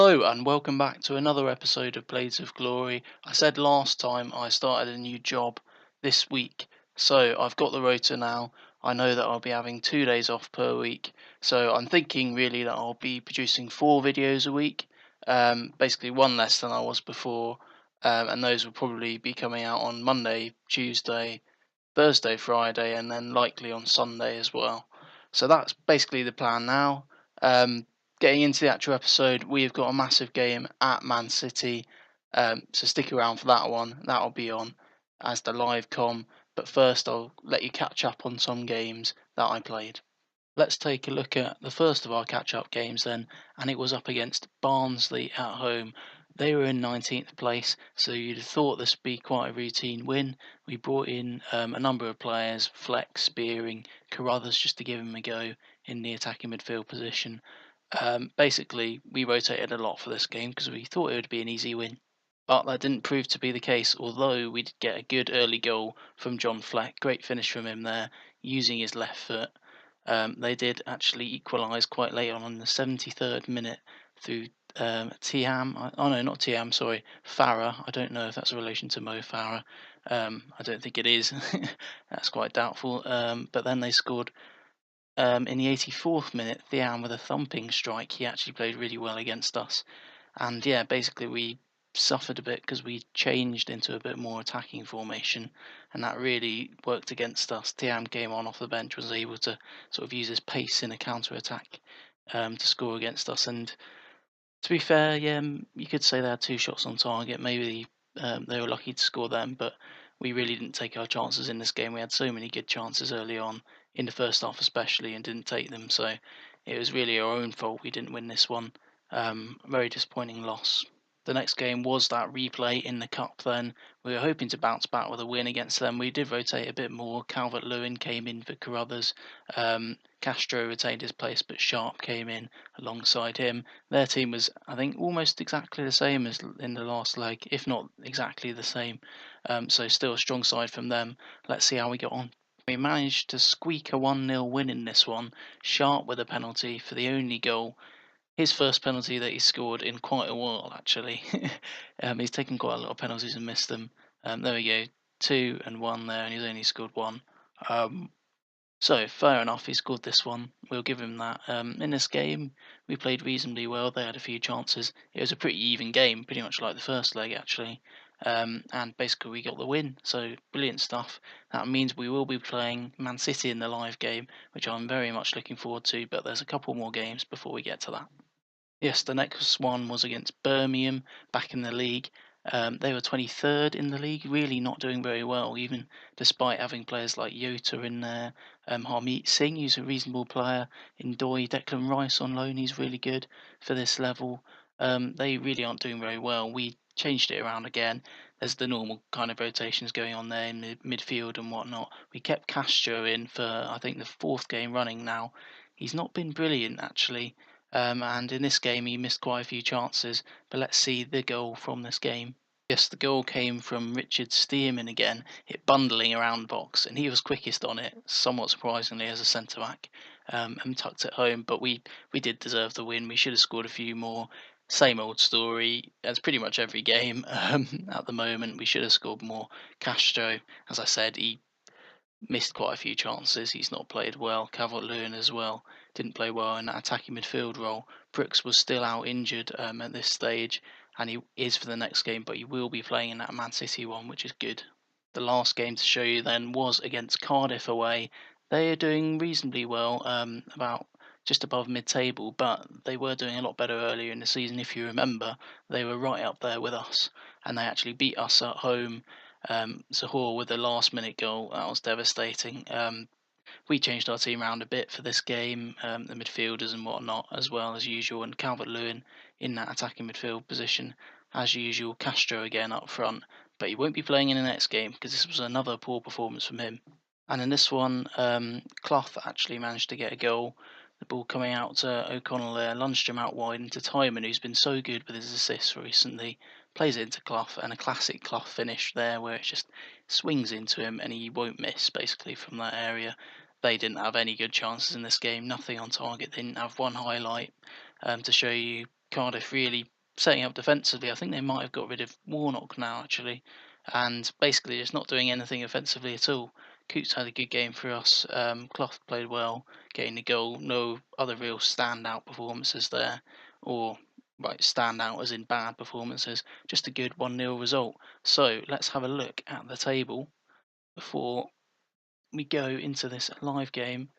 Hello and welcome back to another episode of Blades of Glory. I said last time I started a new job this week, so I've got the rota now. I know that I'll be having 2 days off per week, so I'm thinking really that I'll be producing 4 videos a week, basically one less than I was before, and those will probably be coming out on Monday, Tuesday, Thursday, Friday, and then likely on Sunday as well. So that's basically the plan now. Getting into the actual episode, we've got a massive game at Man City, so stick around for that one. That'll be on as the live comm. But first, I'll let you catch up on some games that I played. Let's take a look at the first of our catch-up games then, and it was up against Barnsley at home. They were in 19th place, so you'd have thought this would be quite a routine win. We brought in a number of players, Fleck, Spearing, Carruthers, just to give him a go in the attacking midfield position. Basically, we rotated a lot for this game because we thought it would be an easy win. But that didn't prove to be the case, although we did get a good early goal from John Fleck. Great finish from him there, using his left foot. They did actually equalise quite late on the 73rd minute through Tiam. Oh no, not Tiam, sorry, Farah. I don't know if that's a relation to Mo Farah. I don't think it is. That's quite doubtful. But then they scored in the 84th minute. Thiam with a thumping strike. He actually played really well against us. And yeah, basically we suffered a bit because we changed into a bit more attacking formation, and that really worked against us. Thiam came on off the bench, was able to sort of use his pace in a counter attack to score against us. And to be fair, yeah, you could say they had 2 shots on target. Maybe they were lucky to score them, but we really didn't take our chances in this game. We had so many good chances early on in the first half, especially, and didn't take them. So it was really our own fault we didn't win this one. Very disappointing loss. The next game was that replay in the cup. Then we were hoping to bounce back with a win against them. We did rotate a bit more. Calvert-Lewin came in for Carruthers. Castro retained his place, but Sharp came in alongside him. Their team was, I think, almost exactly the same as in the last leg, if not exactly the same. So still a strong side from them. Let's see how we get on. We managed to squeak a 1-0 win in this one. Sharp with a penalty for the only goal. His first penalty that he scored in quite a while, actually. He's taken quite a lot of penalties and missed them. There we go, 2 and 1 there, and he's only scored one. So fair enough, he scored this one. We'll give him that. In this game, we played reasonably well. They had a few chances. It was a pretty even game, pretty much like the first leg actually. And basically we got the win. So brilliant stuff. That means we will be playing Man City in the live game, which I'm very much looking forward to. But there's a couple more games before we get to that. Yes, the next one was against Birmingham, back in the league. They were 23rd in the league, really not doing very well, even despite having players like Yota in there. Harmeet Singh, who's a reasonable player. Ndoye, Declan Rice on loan, he's really good for this level. They really aren't doing very well. We changed it around again. There's the normal kind of rotations going on there in the midfield and whatnot. We kept Castro in for, I think, the 4th game running now. He's not been brilliant, actually. And in this game, he missed quite a few chances. But let's see the goal from this game. Yes, the goal came from Richard Stearman again, hit bundling around the box, and he was quickest on it, somewhat surprisingly as a centre back, and tucked it home. But we did deserve the win. We should have scored a few more. Same old story as pretty much every game at the moment. We should have scored more. Castro, as I said, he missed quite a few chances. He's not played well. Calvert-Lewin as well didn't play well in that attacking midfield role. Brooks was still out injured at this stage, and he is for the next game, but he will be playing in that Man City one, which is good. The last game to show you then was against Cardiff away. They are doing reasonably well, about just above mid-table, but they were doing a lot better earlier in the season. If you remember, they were right up there with us, and they actually beat us at home. Sahur with the last-minute goal, that was devastating. We changed our team around a bit for this game, the midfielders and whatnot, as well as usual, and Calvert-Lewin in that attacking midfield position, as usual. Castro again up front, but he won't be playing in the next game because this was another poor performance from him. And in this one, Clough actually managed to get a goal. The ball coming out to O'Connell there, Lundstrom out wide into Timon, who's been so good with his assists recently. Plays it into Clough, and a classic Clough finish there where it just swings into him and he won't miss basically from that area. They didn't have any good chances in this game, nothing on target. They didn't have one highlight to show you. Cardiff really setting up defensively. I think they might have got rid of Warnock now actually, and basically just not doing anything offensively at all. Coots had a good game for us. Clough played well, getting the goal. No other real standout performances there, or right standout as in bad performances. Just a good 1-0 result. So let's have a look at the table before we go into this live game.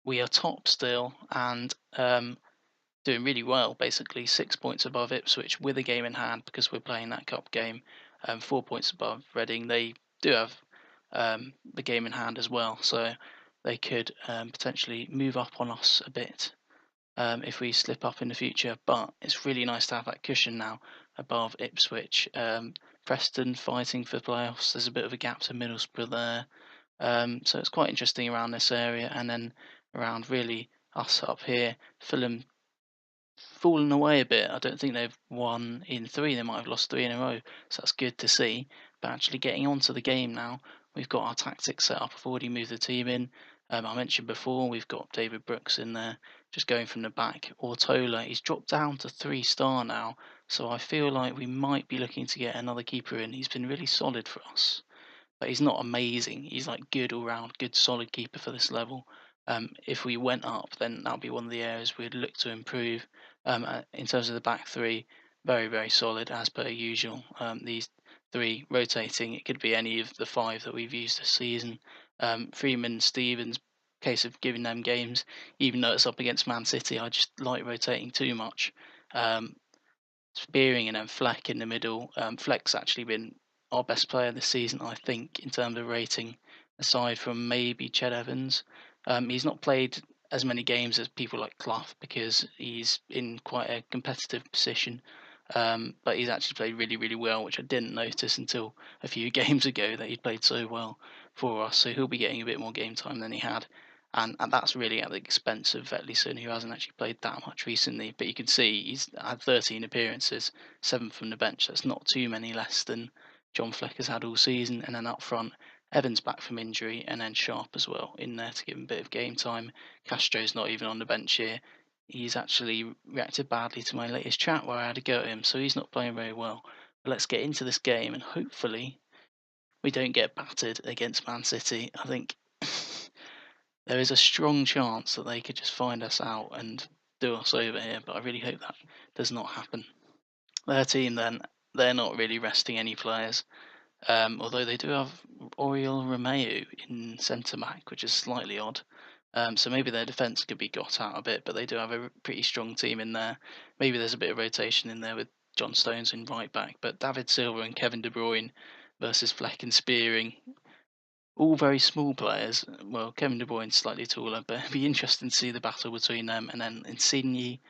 We are top still and doing really well, basically 6 points above Ipswich with a game in hand because we're playing that cup game. 4 points above Reading. They do have the game in hand as well, so they could potentially move up on us a bit if we slip up in the future. But it's really nice to have that cushion now above Ipswich. Preston fighting for playoffs. There's a bit of a gap to Middlesbrough there. So it's quite interesting around this area, and then around really us up here. Fulham fallen away a bit. I don't think they've won in 3. They might have lost 3 in a row, so that's good to see. But actually getting onto the game now, we've got our tactics set up. I've already moved the team in. I mentioned before we've got David Brooks in there, just going from the back. Ortola, he's dropped down to 3-star now, so I feel like we might be looking to get another keeper in. He's been really solid for us, but he's not amazing. He's like good all round, good solid keeper for this level. If we went up, then that would be one of the areas we'd look to improve. In terms of the back three, very, very solid as per usual. These 3 rotating, it could be any of the 5 that we've used this season. Freeman, Stevens, case of giving them games, even though it's up against Man City, I just like rotating too much. Spearing and then Fleck in the middle. Fleck's actually been our best player this season, I think, in terms of rating, aside from maybe Ched Evans. He's not played as many games as people like Clough because he's in quite a competitive position. But he's actually played really, really well, which I didn't notice until a few games ago that he'd played so well for us. So he'll be getting a bit more game time than he had. And that's really at the expense of Vetlison, who hasn't actually played that much recently. But you can see he's had 13 appearances, 7 from the bench. That's not too many less than John Fleck has had all season. And then up front, Evans back from injury, and then Sharp as well in there to give him a bit of game time. Castro's not even on the bench here. He's actually reacted badly to my latest chat where I had a go at him, so he's not playing very well. But let's get into this game, and hopefully we don't get battered against Man City. I think there is a strong chance that they could just find us out and do us over here, but I really hope that does not happen. Their team then, they're not really resting any players, although they do have Oriol Romeu in centre back, which is slightly odd. So maybe their defence could be got out a bit, but they do have a pretty strong team in there. Maybe there's a bit of rotation in there with John Stones in right back, but David Silva and Kevin De Bruyne versus Fleck and Spearing, all very small players. Well, Kevin De Bruyne's slightly taller, but it'd be interesting to see the battle between them. And then Insigne,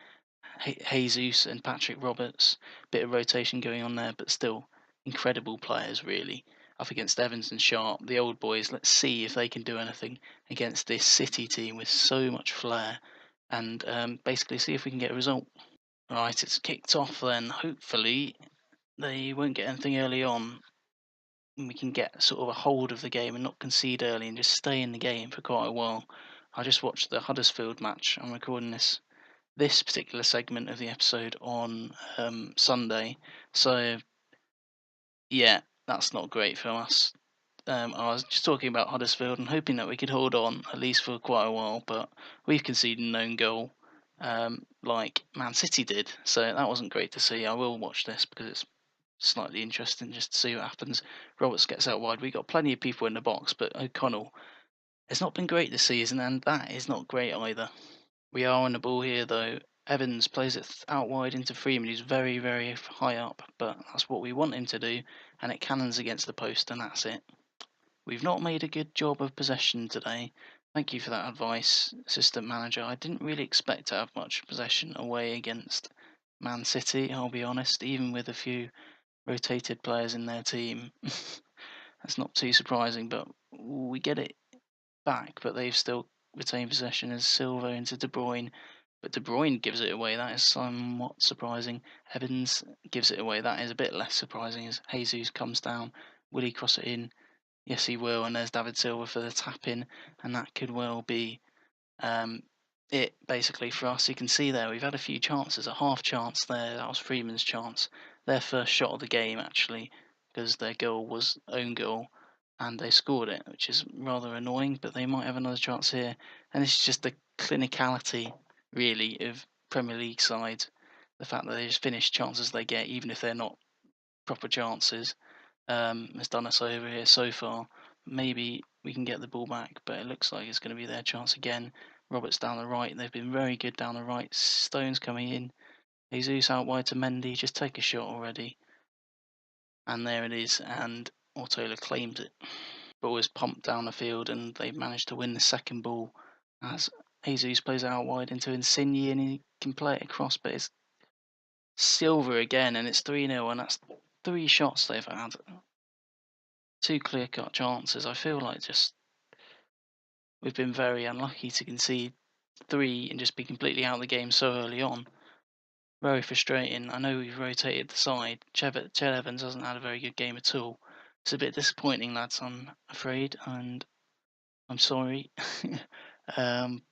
Jesus, and Patrick Roberts. Bit of rotation going on there, but still incredible players, really. Up against Evans and Sharp, the old boys. Let's see if they can do anything against this City team with so much flair, and basically see if we can get a result. Right, it's kicked off then. Hopefully, they won't get anything early on, and we can get sort of a hold of the game and not concede early and just stay in the game for quite a while. I just watched the Huddersfield match. I'm recording this particular segment of the episode on Sunday, so yeah, that's not great for us. I was just talking about Huddersfield and hoping that we could hold on at least for quite a while, but we've conceded an own goal like Man City did, so that wasn't great to see. I will watch this because it's slightly interesting just to see what happens. Roberts gets out wide. We got plenty of people in the box, but O'Connell has not been great this season, and that is not great either. We are on the ball here though. Evans plays it out wide into Freeman, who's very, very high up, but that's what we want him to do, and it cannons against the post, and that's it. We've not made a good job of possession today. Thank you for that advice, assistant manager. I didn't really expect to have much possession away against Man City, I'll be honest, even with a few rotated players in their team. That's not too surprising, but we get it back, but they've still retained possession as Silva into De Bruyne. But De Bruyne gives it away. That is somewhat surprising. Evans gives it away. That is a bit less surprising as Jesus comes down. Will he cross it in? Yes, he will. And there's David Silva for the tap in, and that could well be it basically for us. You can see there we've had a few chances, a half chance there. That was Freeman's chance, their first shot of the game actually, because their goal was own goal, and they scored it, which is rather annoying. But they might have another chance here, and it's just the clinicality really of Premier League sides. The fact that they just finish chances they get, even if they're not proper chances, has done us over here so far. Maybe we can get the ball back, but it looks like it's going to be their chance again. Roberts down the right. They've been very good down the right. Stones coming in. Jesus out wide to Mendy. Just take a shot already. And there it is. And Ortola claims it. Ball is pumped down the field, and they've managed to win the second ball as Jesus plays out wide into Insigne, and he can play it across, but it's Silver again, and it's 3-0, and that's 3 shots they've had. 2 clear-cut chances. I feel like just we've been very unlucky to concede 3 and just be completely out of the game so early on. Very frustrating. I know we've rotated the side. Ched Evans hasn't had a very good game at all. It's a bit disappointing, lads, I'm afraid, and I'm sorry. um,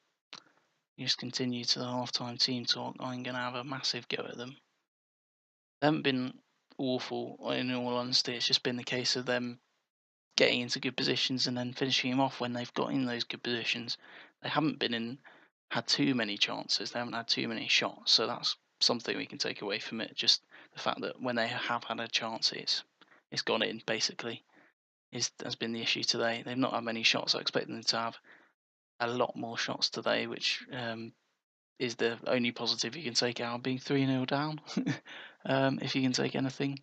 just continue to the half-time team talk. I'm going to have a massive go at them. They haven't been awful, in all honesty. It's just been the case of them getting into good positions and then finishing them off when they've got in those good positions. They haven't had too many chances. They haven't had too many shots. So that's something we can take away from it. Just the fact that when they have had a chance, it's gone in basically. Has been the issue today. They've not had many shots. I expect them to have a lot more shots today, which is the only positive you can take out of being 3-0 down. If you can take anything,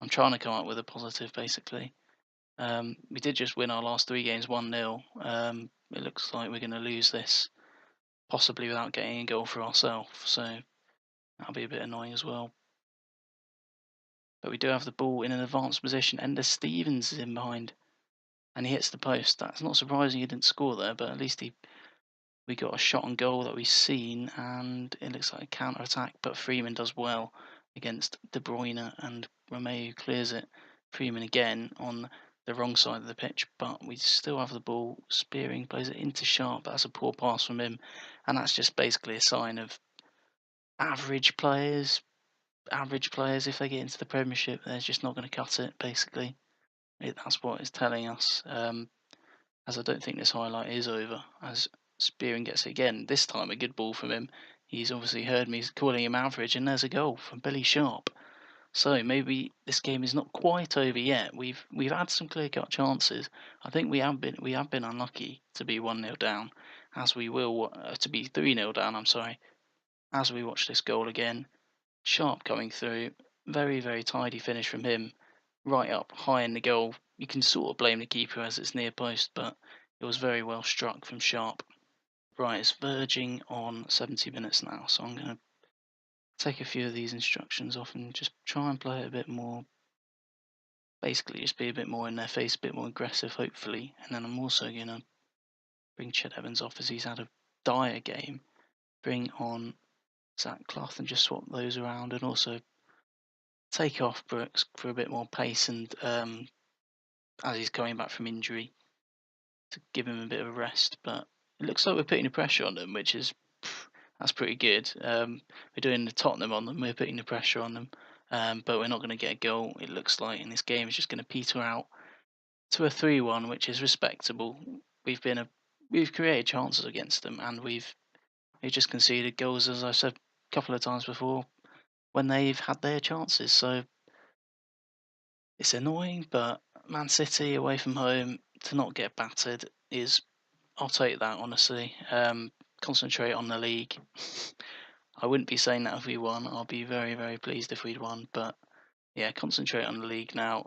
I'm trying to come up with a positive basically. We did just win our last 3 games 1-0. It looks like we're going to lose this, possibly without getting a goal for ourselves. So that'll be a bit annoying as well. But we do have the ball in an advanced position. Ender Stevens is in behind, and he hits the post. That's not surprising he didn't score there, but at least we got a shot on goal that we've seen, and it looks like a counter attack. But Freeman does well against De Bruyne, and Romeu clears it. Freeman again on the wrong side of the pitch, but we still have the ball. Spearing plays it into Sharp. That's a poor pass from him, and that's just basically a sign of average players. Average players, if they get into the Premiership, they're just not going to cut it. Basically, that's what it's telling us. As I don't think this highlight is over. As Spearing gets it again, this time a good ball from him. He's obviously heard me calling him average, and there's a goal from Billy Sharp. So maybe this game is not quite over yet. We've had some clear-cut chances. I think we have been unlucky to be 1-0 down, as we will to be 3-0 down. I'm sorry. As we watch this goal again, Sharp coming through, very tidy finish from him, right up high in the goal. You can sort of blame the keeper as it's near post, but it was very well struck from Sharp. Right, it's verging on 70 minutes now, so I'm going to take a few of these instructions off and just try and play it a bit more. Basically, just be a bit more in their face, a bit more aggressive, hopefully. And then I'm also going to bring Ched Evans off as he's had a dire game. Bring on Zach Clough and just swap those around, and also take off Brooks for a bit more pace, and as he's coming back from injury, to give him a bit of a rest. But it looks like we're putting the pressure on them, which is that's pretty good. We're doing the Tottenham on them. We're putting the pressure on them, but we're not going to get a goal. It looks like, and this game is just going to peter out to a 3-1, which is respectable. We've created chances against them, and we've just conceded goals, as I said a couple of times before, when they've had their chances. So it's annoying, but Man City away from home to not get battered is, I'll take that honestly. Concentrate on the league. I wouldn't be saying that if we won. I'll be very pleased if we'd won. But yeah, concentrate on the league now.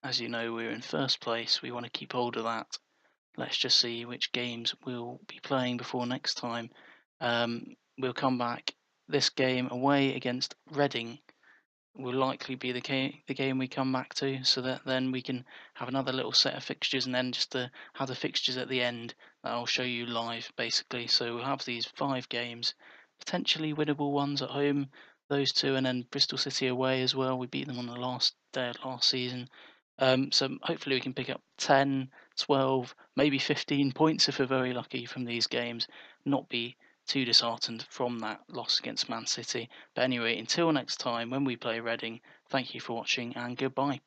As you know, we're in first place. We want to keep hold of that. Let's just see which games we'll be playing before next time. We'll come back. This game away against Reading will likely be the game we come back to, so that then we can have another little set of fixtures, and then just to have the fixtures at the end that I'll show you live basically. So we'll have these 5 games, potentially winnable ones at home, those 2, and then Bristol City away as well. We beat them on the last day of last season. So hopefully we can pick up 10, 12, maybe 15 points if we're very lucky from these games, not be too disheartened from that loss against Man City. But anyway, until next time when we play Reading, thank you for watching and goodbye.